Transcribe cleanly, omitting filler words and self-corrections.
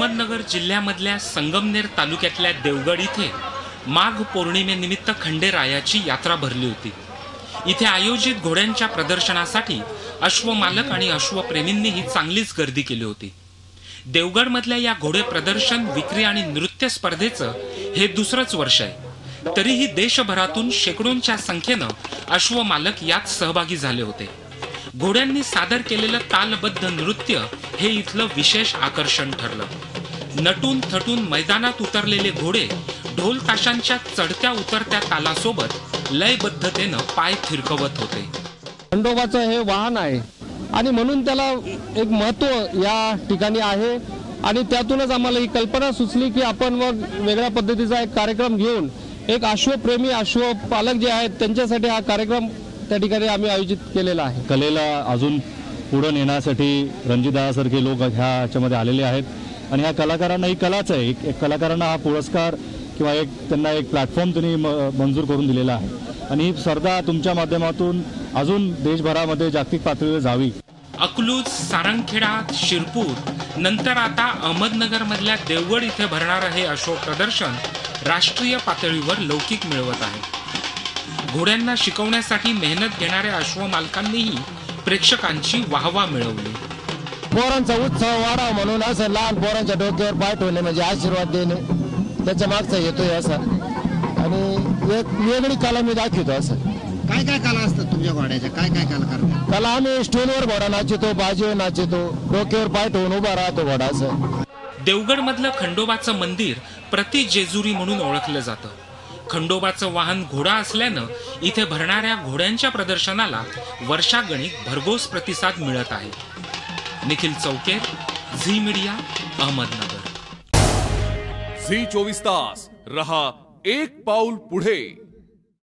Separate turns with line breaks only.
अहमदनगर जिल्ह्यामधल्या संगमनेर तालुक्यातल्या देवगड इथे माघ पौर्णिमेनिमित्त खंडेरायाची यात्रा भरली होती। इथे आयोजित घोड्यांच्या प्रदर्शनासाठी अश्वमालक आणि अश्वप्रेमींनीही चांगलीच गर्दी केली होती। देवगडमधल्या या घोडे प्रदर्शन, विक्री आणि नृत्य स्पर्धेचं हे दुसरंच वर्ष आहे। तरीही देशभरातून शेकडोंच्या संख्येनं अश्वमालक यात सहभागी झाले होते। घोड्यांनी सादर केलेलं तालबद्ध नृत्य हे इथलं विशेष आकर्षण ठरलं। नटून थटून मैदानात उतरलेले घोडे ढोल ताशांच्या चढत्या उतरत्या तालासोबत लयबद्धतेनं पाय थिरकवत होते।
खंडोबाचं हे वाहन आहे आणि म्हणून त्याला एक महत्त्व या ठिकाणी आहे आणि त्यातूनच आम्हाला ही कल्पना सुचली की आपण मग वेगळ्या पद्धतीचा एक कार्यक्रम घेऊन एक अश्वप्रेमी अश्वपालक जे आहेत त्यांच्यासाठी हा कार्यक्रम त्या ठिकाणी आम्ही आयोजित केलेला आहे।
कलेला अजून पुढे नेण्यासाठी रणजितदादासारखे लोक ह्याच्यामध्ये आलेले आहेत आणि ह्या कलाकारांना ही कलाच आहे। एक कलाकारांना हा पुरस्कार किंवा त्यांना एक प्लॅटफॉर्म तुम्ही मंजूर करून दिलेला आहे आणि ही स्पर्धा तुमच्या माध्यमातून अजून देशभरामध्ये जागतिक पातळीवर जावी।
अकलूज, सारंगखेडा, शिरपूर नंतर आता अहमदनगर मधल्या देवगड इथे भरणारं हे अश्व प्रदर्शन राष्ट्रीय पातळीवर लौकिक मिळवत आहे। घोड्यांना शिकवण्यासाठी मेहनत घेणाऱ्या अश्वमालकांनीही प्रेक्षकांची वाहवा मिळवली।
पोरांचा उत्सव वाढावा म्हणून असं लहान पोरांच्या डोक्यावर पाय ठेवणे म्हणजे आशीर्वाद देणे त्याच्या मागचा येतोय असा आणि एक वेगळी कला मी दाखवतो। असं
काय काय कला असतात तुमच्या घोड्याच्या? काय काय कला करतात?
कला आम्ही स्टोनवर घोडा नाचतो, बाजीवर नाचतो, डोक्यावर पाय ठेवून उभा राहतो घोडा। असं
देवगड मधलं खंडोबाचं मंदिर प्रति जेजुरी म्हणून ओळखलं जातं। खंडोबाचं वाहन घोडा असल्यानं इथे भरणाऱ्या घोड्यांच्या प्रदर्शनाला वर्षागणिक भरघोस प्रतिसाद मिळत आहे। निखिल चौकेर, झी मीडिया, अहमदनगर।
झी 24 तास रहा एक पाऊल पुढे।